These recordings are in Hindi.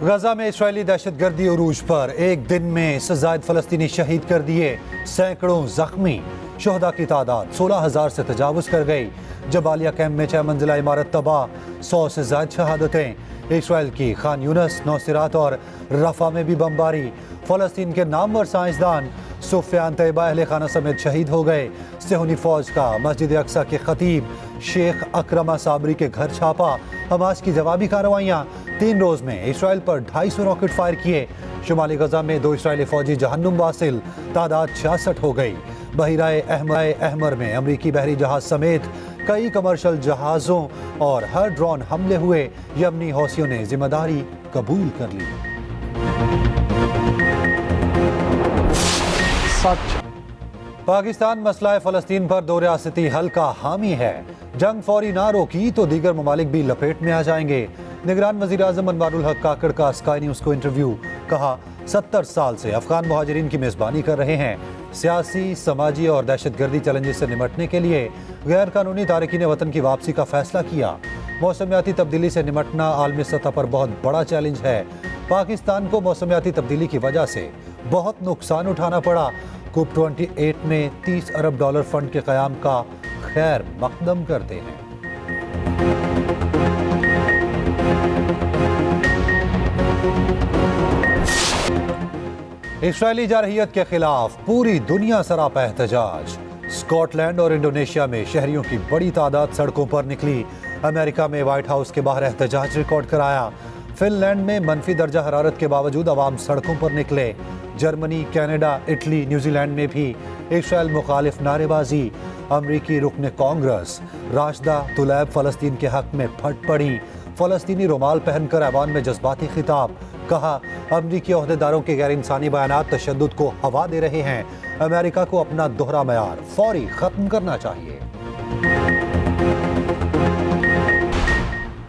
गजा में इस्राएली दहशतगर्दी उरूज पर एक दिन में इससे ज़ायद फलस्तीनी शहीद कर दिए, सैकड़ों जख्मी। शोहदा की तादाद 16,000 से तजावुज कर गई। जबालिया कैंप में 6 मंजिला इमारत तबाह, 100 से ज़ायद शहादतें। इस्राएल की खान यूनस, नौसिरात और रफा में भी बमबारी। फलस्तीन के नामवर साइंसदान सुफियान तैयबा अहले खाना समेत शहीद हो गए। सेहूनी फौज का मस्जिद अक्सा के खतीब शेख अकरमा साबरी के घर छापा। हमास की जवाबी कार्रवाइयाँ। 3 रोज में इस्राएल पर 250 रॉकेट फायर किए। शुमाली गजा में 2 इस्राएली फौजी जहन्नुम वासिल, तादाद 66 हो गई। बहिराए अहमर में अमरीकी बहरी जहाज समेत कई कमर्शियल जहाज़ों और हर ड्रोन हमले हुए। यमनी हौसियों ने जिम्मेदारी कबूल कर ली। पाकिस्तान मसला फ़लस्तीन पर 2 रियासती हल का हामी है। जंग फौरी ना रोकी तो दीगर ममालिक भी लपेट में आ जाएंगे। निगरान वज़ीर आज़म अनवारुल हक काकड़ का स्काई न्यूज़ को इंटरव्यू। कहा, 70 साल से अफगान मुहाजिरीन की मेज़बानी कर रहे हैं। सियासी, समाजी और दहशतगर्दी चैलेंजेस से निपटने के लिए गैर कानूनी तारकीन वतन की वापसी का फैसला किया। मौसमियाती तब्दीली से निपटना आलमी सतह पर बहुत बड़ा चैलेंज है। पाकिस्तान को मौसमियाती तब्दीली की वजह से बहुत नुकसान उठाना पड़ा। COP 28 में $30 अरब फंड के क़याम का खैर मकदम करते हैं। इस्राएली जारहियत के खिलाफ पूरी दुनिया सरापा एहतजाज। स्कॉटलैंड और इंडोनेशिया में शहरियों की बड़ी तादाद सड़कों पर निकली। अमेरिका में व्हाइट हाउस के बाहर एहतजाज रिकॉर्ड कराया। फिनलैंड में मनफी दर्जा हरारत के बावजूद अवाम सड़कों पर निकले। जर्मनी, कनाडा, इटली, न्यूजीलैंड में भी इस्राएल मुखालिफ नारेबाजी। अमरीकी रुकन कांग्रेस राशिदा तुलैब फलस्तीन के हक में फट पड़ी। फलस्तीनी रुमाल पहनकर ऐवान में जज्बाती खिताब। कहा, अमरीकी ओहदेदारों के गैर इंसानी बयानात तशद्दुद को हवा दे रहे हैं। अमेरिका को अपना दोहरा मयार फौरी खत्म करना चाहिए।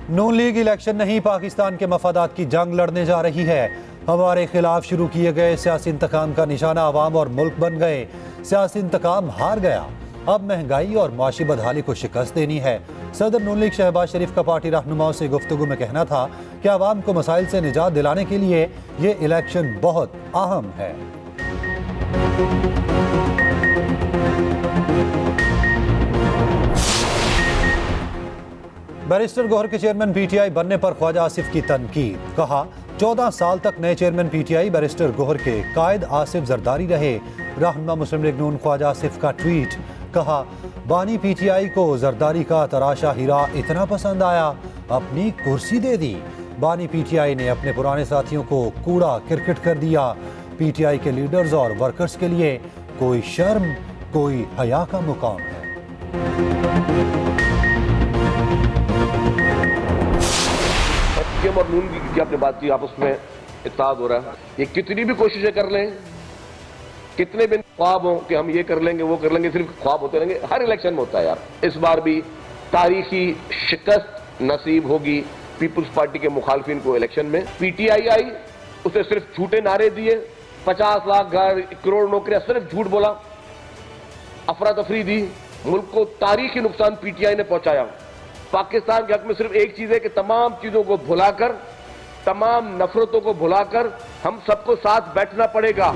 नून लीग इलेक्शन नहीं, पाकिस्तान के मफादात की जंग लड़ने जा रही है। हमारे खिलाफ शुरू किए गए सियासी इंतकाम का निशाना अवाम और मुल्क बन गए। सियासी इंतकाम हार गया। अब महंगाई और माशी बदहाली को शिकस्त देनी है। सदर नून लीग शहबाज शरीफ का पार्टी रहनुमाओं से गुफ्तगू में कहना था कि अवाम को मसाइल से निजात दिलाने के लिए ये इलेक्शन बहुत अहम है। बैरिस्टर गौहर के चेयरमैन PTI बनने पर ख्वाजा आसिफ की तनकीद। कहा, 14 साल तक नए चेयरमैन PTI बैरिस्टर गौहर के कायद आसिफ जरदारी रहे। रहनुमा मुस्लिम लीग नून ख्वाजा आसिफ का ट्वीट। कहा, बानी PTI को जरदारी का तराशा हीरा इतना पसंद आया, अपनी कुर्सी दे दी। बानी PTI ने अपने पुराने साथियों को कूड़ा क्रिकेट कर दिया। PTI के लीडर्स और वर्कर्स के लिए कोई शर्म, कोई हया का मुकाम है। और नून की आपने बात की, आपस में इत्तेहाद हो रहा है। ये कितनी भी कोशिशें कर लें, कितने भी ख्वाब हो कि हम ये कर लेंगे वो कर लेंगे, सिर्फ ख्वाब होते रहेंगे। हर इलेक्शन में होता है यार। इस बार भी तारीखी शिकस्त नसीब होगी पीपुल्स पार्टी के मुखालफिन को इलेक्शन में। PTI आई, उसे सिर्फ झूठे नारे दिए, 50 लाख घर, 1 करोड़ नौकरियां, सिर्फ झूठ बोला, अफरा तफरी दी। मुल्क को तारीखी नुकसान PTI ने पहुंचाया। पाकिस्तान के हक में सिर्फ एक चीज है कि तमाम चीजों को भुलाकर, तमाम नफरतों को भुलाकर हम सबको साथ बैठना पड़ेगा।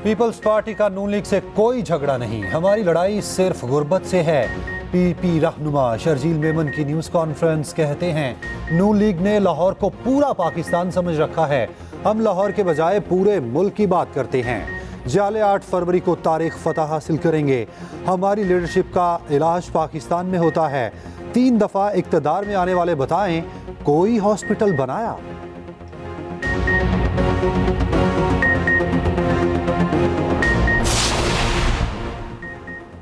पीपल्स पार्टी का नून लीग से कोई झगड़ा नहीं, हमारी लड़ाई सिर्फ गुर्बत से है। PP रहनुमा शर्जील मेमन की न्यूज़ कॉन्फ्रेंस कहते हैं, नून लीग ने लाहौर को पूरा पाकिस्तान समझ रखा है। हम लाहौर के बजाय पूरे मुल्क की बात करते हैं। जाले 8 फरवरी को तारीख फतह हासिल करेंगे। हमारी लीडरशिप का इलाज पाकिस्तान में होता है। 3 दफ़ा इक़्तिदार में आने वाले बताएं कोई हॉस्पिटल बनाया।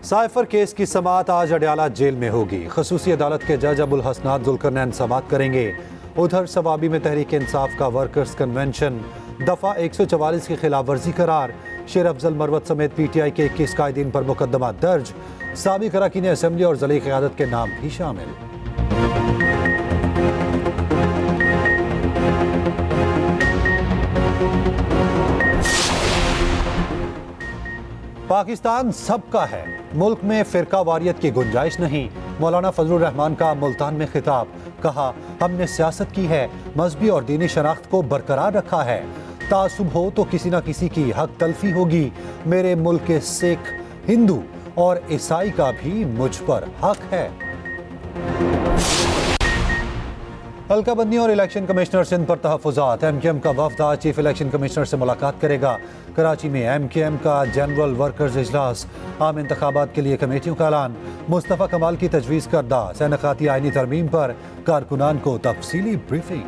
साइफर केस की समाअत आज अडयाला जेल में होगी। खसूसी अदालत के जज अबुल हसनात जुल्करनैन समाअत करेंगे। उधर सवाबी में तहरीक इंसाफ का वर्कर्स कन्वेंशन दफ़ा 144 की खिलाफ वर्जी करार। शेर अफजल मरवत समेत PTI के 21 कायदीन पर मुकदमा दर्ज। साबिक अरकान असेंबली और ज़ली क़यादत के नाम भी शामिल। पाकिस्तान सबका है, मुल्क में फ़िरका वारियत की गुंजाइश नहीं। मौलाना फजलुर रहमान का मुल्तान में खिताब। कहा, हमने सियासत की है, मजहबी और दीनी शनाख्त को बरकरार रखा है। तासुब हो तो किसी न किसी की हक तलफी होगी। मेरे मुल्क के सिख, हिंदू और ईसाई का भी मुझ पर हक है। हल्का बंदी और इलेक्शन कमिश्नर सिंध पर तहफ़्फ़ुज़ात। MKM का वफ़द आज चीफ इलेक्शन कमिश्नर से मुलाकात करेगा। कराची में MKM का जनरल वर्कर्स इजलास। आम इंतखाबात के लिए कमेटियों का ऐलान। मुस्तफ़ा कमाल की तजवीज़ करदा सैनक़ाती आइनी तरमीम पर कारकुनान को तफसीली ब्रीफिंग।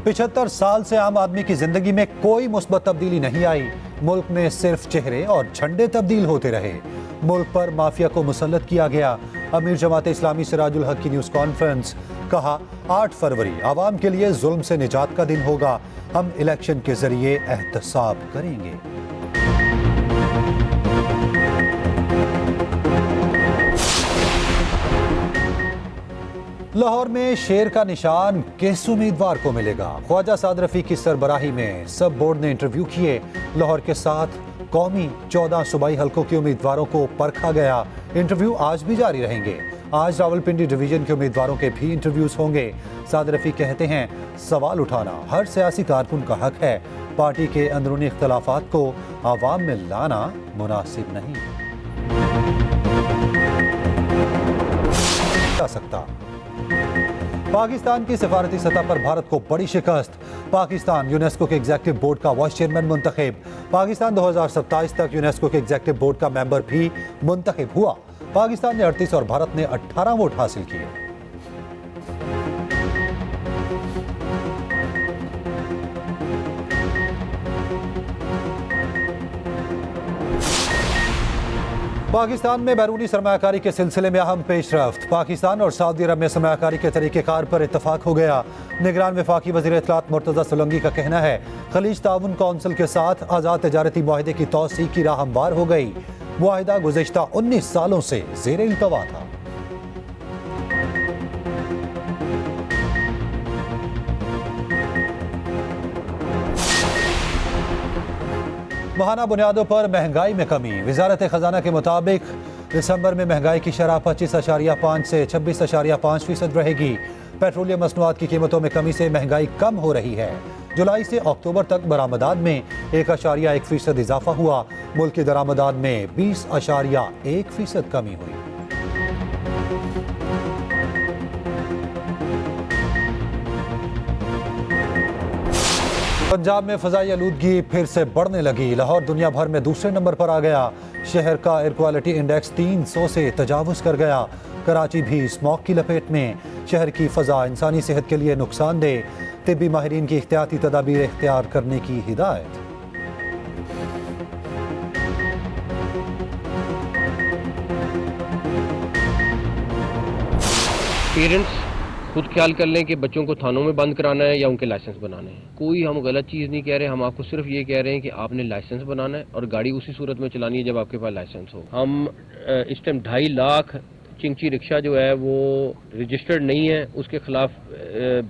75 साल से आम आदमी की जिंदगी में कोई मुस्बत तब्दीली नहीं आई। मुल्क में सिर्फ चेहरे और झंडे तब्दील होते रहे। मुल्क पर माफिया को मुसल्लत किया गया। अमीर जमात इस्लामी सिराजुल हक की न्यूज़ कॉन्फ्रेंस। कहा, 8 फरवरी आवाम के लिए जुल्म से निजात का दिन होगा। हम इलेक्शन के जरिए एहतसाब करेंगे। लाहौर में शेर का निशान किस उम्मीदवार को मिलेगा? ख्वाजा साद रफी की सरबराही में सब बोर्ड ने इंटरव्यू किए। लाहौर के 7 कौमी 14 सूबाई हलकों के उम्मीदवारों को परखा गया। इंटरव्यू आज भी जारी रहेंगे। आज रावलपिंडी डिवीजन के उम्मीदवारों के भी इंटरव्यूज होंगे। साद रफी कहते हैं, सवाल उठाना हर सियासी कारकुन का हक है। पार्टी के अंदरूनी इख्तलाफात को आवाम में लाना मुनासिब नहीं जा सकता। पाकिस्तान की सिफारती सतह पर भारत को बड़ी शिकस्त। पाकिस्तान यूनेस्को के एग्जीक्यूटिव बोर्ड का वाइस चेयरमैन मुंतखब। पाकिस्तान 2027 तक यूनेस्को के एग्जीक्यूटिव बोर्ड का मेंबर भी मुंतखब हुआ। पाकिस्तान ने 38 और भारत ने 18 वोट हासिल किए। पाकिस्तान में बैरूनी सरमायाकारी के सिलसिले में अहम पेशरफ्त। पाकिस्तान और सऊदी अरब में सरमायाकारी के तरीक़ेकार पर इत्तफाक हो गया। निगरान वफाकी वज़ीर इत्तलात मुर्तज़ा सोलंकी का कहना है, खलीज ताउन कौंसिल के साथ आज़ाद तजारती मुआहदे की तौसीक़ की राह हमवार हो गई। मुआहदा गुज़िश्ता 19 सालों से ज़ेर इल्तवा था। माहाना बुनियादों पर महंगाई में कमी। वजारत खजाना के मुताबिक दिसंबर में महंगाई की शरह 25.5 से 26.5% रहेगी। पेट्रोलियम मसनूआत की कीमतों में कमी से महंगाई कम हो रही है। जुलाई से अक्टूबर तक बरामदात में 1.1% इजाफा हुआ। मुल्क की दरामदात में 20.1% कमी हुई। पंजाब में फ़ज़ाई आलूदगी फिर से बढ़ने लगी। लाहौर दुनिया भर में दूसरे नंबर पर आ गया। शहर का एयर क्वालिटी इंडेक्स 300 से तजावुज़ कर गया। कराची भी स्मॉग की लपेट में। शहर की फ़ज़ा इंसानी सेहत के लिए नुकसानदेह। तिब्बी माहिरीन की एहतियाती तदाबीर इख्तियार करने की हिदायत। पेरेंट्स खुद ख्याल कर लें कि बच्चों को थानों में बंद कराना है या उनके लाइसेंस बनाने हैं। कोई हम गलत चीज़ नहीं कह रहे, हम आपको सिर्फ ये कह रहे हैं कि आपने लाइसेंस बनाना है और गाड़ी उसी सूरत में चलानी है जब आपके पास लाइसेंस हो। हम इस टाइम 2.5 लाख चिंची रिक्शा जो है वो रजिस्टर्ड नहीं है, उसके खिलाफ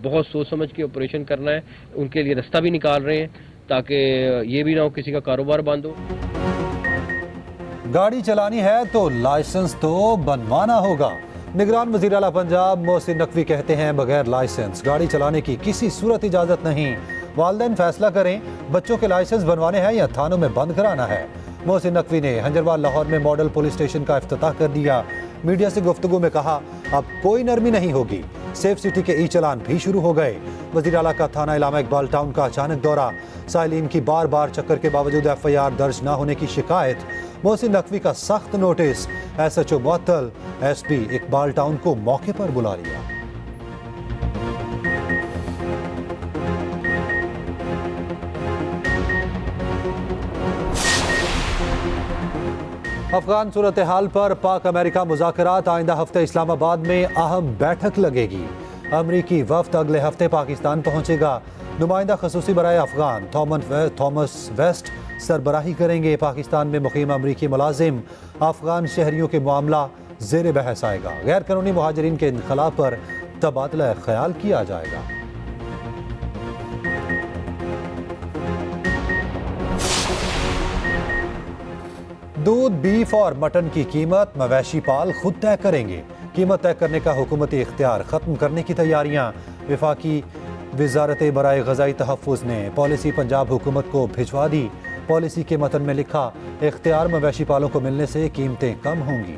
बहुत सोच समझ के ऑपरेशन करना है। उनके लिए रास्ता भी निकाल रहे हैं ताकि ये भी ना हो किसी का कारोबार बंद हो। गाड़ी चलानी है तो लाइसेंस तो बनवाना होगा। निगरान वज़ीर आला पंजाब मोहसिन नकवी कहते हैं, बगैर लाइसेंस गाड़ी चलाने की किसी सूरत इजाज़त नहीं। वालिदैन फैसला करें बच्चों के लाइसेंस बनवाने हैं या थानों में बंद कराना है। मोहसिन नकवी ने हंजरवाल लाहौर में मॉडल पुलिस स्टेशन का इफ्तिताह कर दिया। मीडिया से गुफ्तगू में कहा, अब कोई नरमी नहीं होगी। सेफ सिटी के ई चलान भी शुरू हो गए। वज़ीर आला का थाना इलामा इकबाल टाउन का अचानक दौरा। साइलिन की बार बार चक्कर के बावजूद FIR दर्ज न होने की शिकायत। मोहसिन नकवी का सख्त नोटिस। SHO मुअत्तल। SP इकबाल टाउन को मौके पर बुला लिया। अफगान सूरत हाल पर पाक अमेरिका मुज़ाकरात। आइंदा हफ्ते इस्लामाबाद में अहम बैठक लगेगी। अमरीकी वफ़द अगले हफ्ते पाकिस्तान पहुंचेगा। नुमाइंदा खसूसी बराए अफगान थॉमस वेस्ट सरबराही करेंगे। पाकिस्तान में मुक़ीम अमरीकी मुलाजिम अफगान शहरियों के मामला ज़ेर बहस आएगा। गैर कानूनी मुहाजिरीन के इनखला पर तबादला ख्याल किया जाएगा। दूध, बीफ और मटन की कीमत मवेशी पाल खुद तय करेंगे। कीमत तय करने का हुकूमती इख्तियार खत्म करने की तैयारियां। वफाकी वजारत बराए ग़ज़ाई तहफ़्फ़ुज़ ने पॉलिसी पंजाब हुकूमत को भिजवा दी। पॉलिसी के मतन में लिखा, इख्तियार मवेशी पालों को मिलने से कीमतें कम होंगी।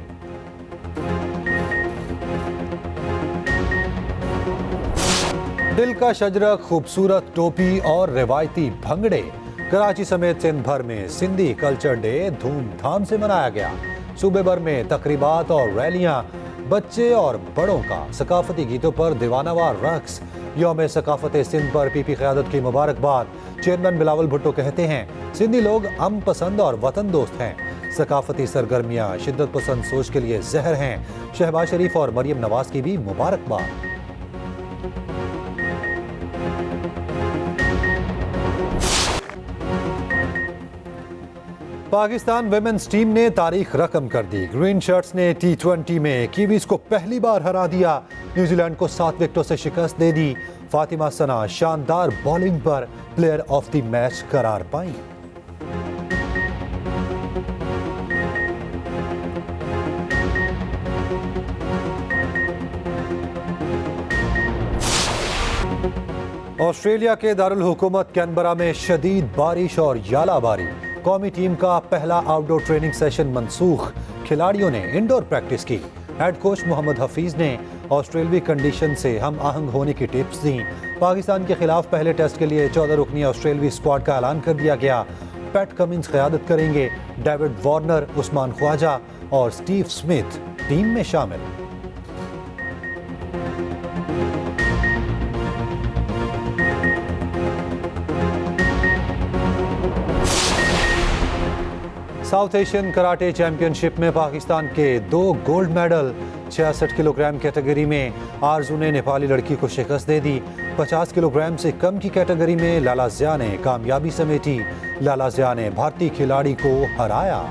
दिल का शजरक, खूबसूरत टोपी और रिवायती भंगड़े। कराची समेत सिंध भर में सिंधी कल्चर डे धूमधाम से मनाया गया। सूबे भर में तकरीबात और रैलियां, बच्चे और बड़ों का सकाफती गीतों पर दीवानावार रक्स। यौम सकाफत सिंध पर पीपी क़यादत की मुबारकबाद। चेयरमैन बिलावल भुट्टो कहते हैं, सिंधी लोग अमन पसंद और वतन दोस्त हैं। सकाफती सरगर्मियां शिद्दत पसंद सोच के लिए जहर हैं। शहबाज शरीफ और मरियम नवाज की भी मुबारकबाद। पाकिस्तान विमेंस टीम ने तारीख रकम कर दी। ग्रीन शर्ट्स ने T20 में कीवीज को पहली बार हरा दिया। न्यूजीलैंड को 7 विकेटों से शिकस्त दे दी। फातिमा सना शानदार बॉलिंग पर प्लेयर ऑफ द मैच करार पाई। ऑस्ट्रेलिया के दारुल हुकूमत कैनबरा में शदीद बारिश और यालाबारी। कौमी टीम का पहला आउटडोर ट्रेनिंग सेशन मनसूख। खिलाड़ियों ने इंडोर प्रैक्टिस की। हेड कोच मोहम्मद हफीज ने ऑस्ट्रेलवी कंडीशन से हम आहंग होने की टिप्स दी। पाकिस्तान के खिलाफ पहले टेस्ट के लिए 14 रुकनी ऑस्ट्रेलवी स्क्वाड का ऐलान कर दिया गया। पैट कमिंस क़यादत करेंगे। डेविड वार्नर, उस्मान ख्वाजा और स्टीव स्मिथ टीम में शामिल। साउथ एशियन कराटे चैंपियनशिप में पाकिस्तान के 2 गोल्ड मेडल। 66 किलोग्राम कैटेगरी में आरजू ने नेपाली लड़की को शिकस्त दे दी। 50 किलोग्राम से कम की कैटेगरी में लाला ज़िया ने कामयाबी समेटी। लाला ज़िया ने भारतीय खिलाड़ी को हराया।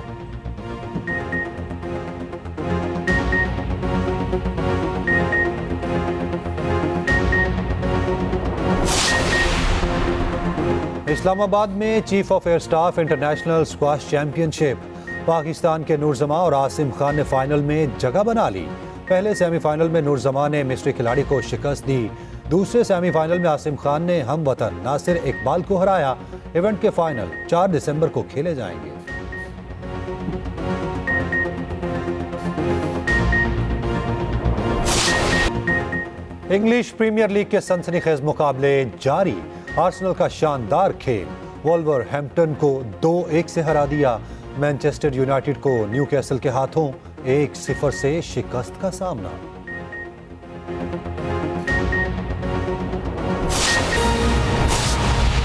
इस्लामाबाद में chief of air staff international squash championship. Pakistan के नूरजमा और आसिम खान ने फाइनल में जगह बना ली। पहले सेमीफाइनल में नूरजमा ने मिस्री खिलाड़ी को शिकस्त दी। दूसरे सेमीफाइनल में आसिम खान ने हम वतन नासिर इकबाल को हराया। इवेंट के फाइनल 4 दिसंबर को खेले जाएंगे। इंग्लिश प्रीमियर लीग के सनसनीखेज मुकाबले जारी। आर्सेनल का शानदार खेल। वोल्वरहैम्पटन को 2-1 से हरा दिया। मैनचेस्टर यूनाइटेड को न्यूकैसल के हाथों 1-0 से शिकस्त का सामना।